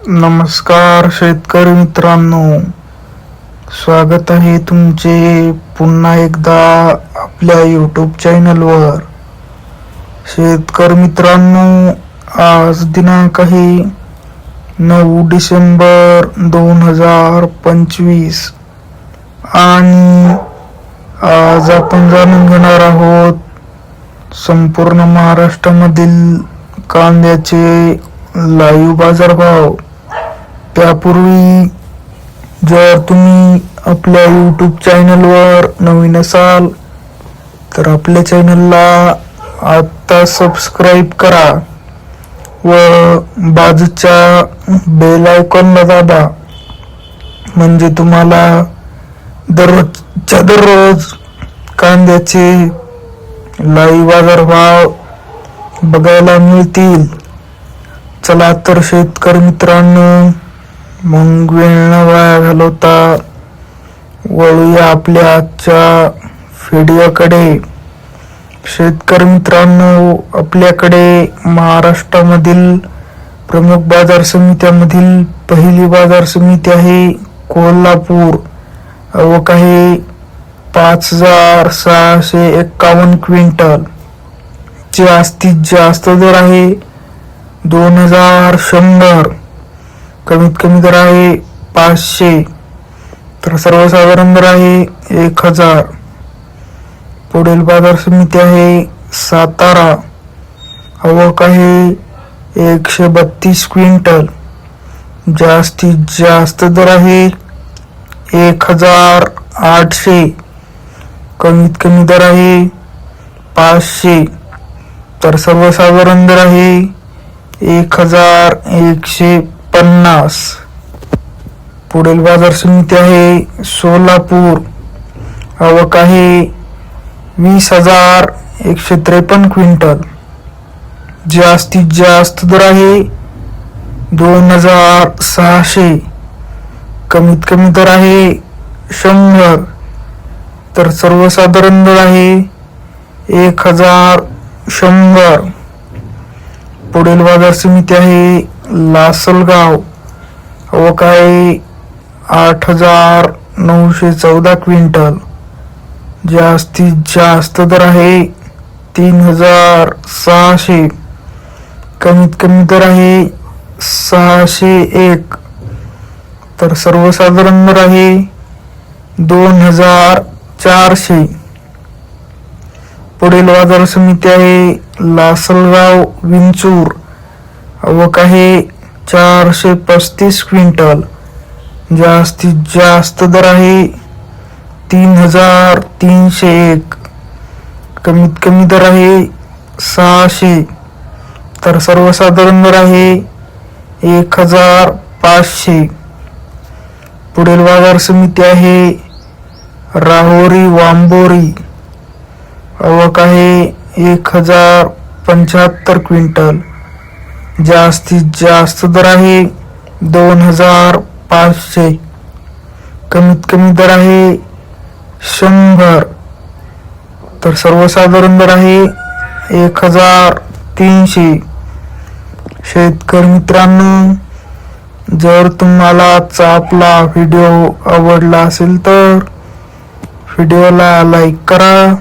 नमस्कार शेतकरी मित्रांनो, स्वागत आहे तुमचे पुन्हा एकदा आपल्या यूट्यूब चॅनलवर। शेतकरी मित्रांनो, आज दिनांक आहे 9 डिसेंबर 2025 आणि आज आपण जाणून घेणार आहोत संपूर्ण महाराष्ट्रामधील कांद्याचे लाईव्ह बाजारभाव। त्यापूर्वी जर तुम्ही आपल्या यूट्यूब चॅनलवर नवीन असाल तर आपल्या चॅनलला आता सबस्क्राईब करा व बाजूच्या बेल आयकॉनला दाबा, म्हणजे तुम्हाला दररोजच्या दररोज कांद्याचे लाईव्ह बाजारभाव बघायला मिळतील। चला तर शेतकरी मित्रांनो, मग वेळ न वाया घालवता वळूया आपल्या आजच्या व्हिडिओकडे। शेतकरी मित्रांनो, आपल्याकडे महाराष्ट्रामधील प्रमुख बाजार समित्यामधील पहिली बाजार समिती आहे कोल्हापूर। आवक आहे 5651 क्विंटल। जास्तीत जास्त दर आहे 2100, कमीत कमी दर आहे 500, तर सर्वसाधारण दर आहे 1000। पुढील बाजार समिती आहे सातारा। आवक आहे 132 क्विंटल। जास्तीत जास्त दर आहे 1800, कमीत कमी दर आहे 500, तर सर्वसाधारण दर आहे 1150। पुढील बाजार समिती आहे सोलापूर। आवक आहे 20153 क्विंटल। जास्तीत जास्त दर आहे 2600, कमीत कमी दर आहे 100, तर सर्वसाधारण दर आहे 1100। पुढील बाजार समिती आहे लासलगाव। आवक आहे 8914 क्विंटल। जास्तीत जास्त दर आहे 3600, कमीत कमी दर आहे 601, तर सर्वसाधारण दर आहे 2400। पुढील बाजार समिती आहे लासलगाव विंचूर। आवक आहे 435 क्विंटल। जास्तीत जास्त दर आहे 3301, कमीत कमी दर आहे 600, तर सर्वसाधारण दर आहे 1500। पुढील बाजार समिती आहे राहुरी वांबोरी। आवक आहे 1075 क्विंटल। जास्तीत जास्त दर आहे 2500, कमीत कमी दर आहे 100, तर सर्वसाधारण दर आहे 1300। शेतकरी मित्रांनो, जर तुम्हाला आजचा आपला व्हिडिओ आवडला असेल तर व्हिडिओला लाईक करा।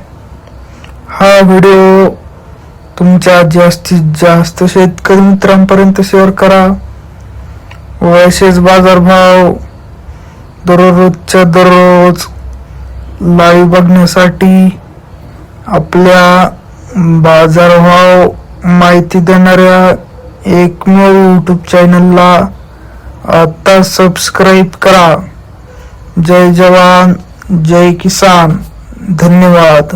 हा व्हिडिओ तुमच्या जास्तीत जास्त शेतकरी मित्रांपर्यंत शेअर करा व असेच बाजारभाव दररोजच्या दररोज लाईव्ह बघण्यासाठी आपल्या बाजारभाव माहिती देणाऱ्या एकमेव यूट्यूब चॅनलला आता सबस्क्राईब करा। जय जवान जय किसान। धन्यवाद।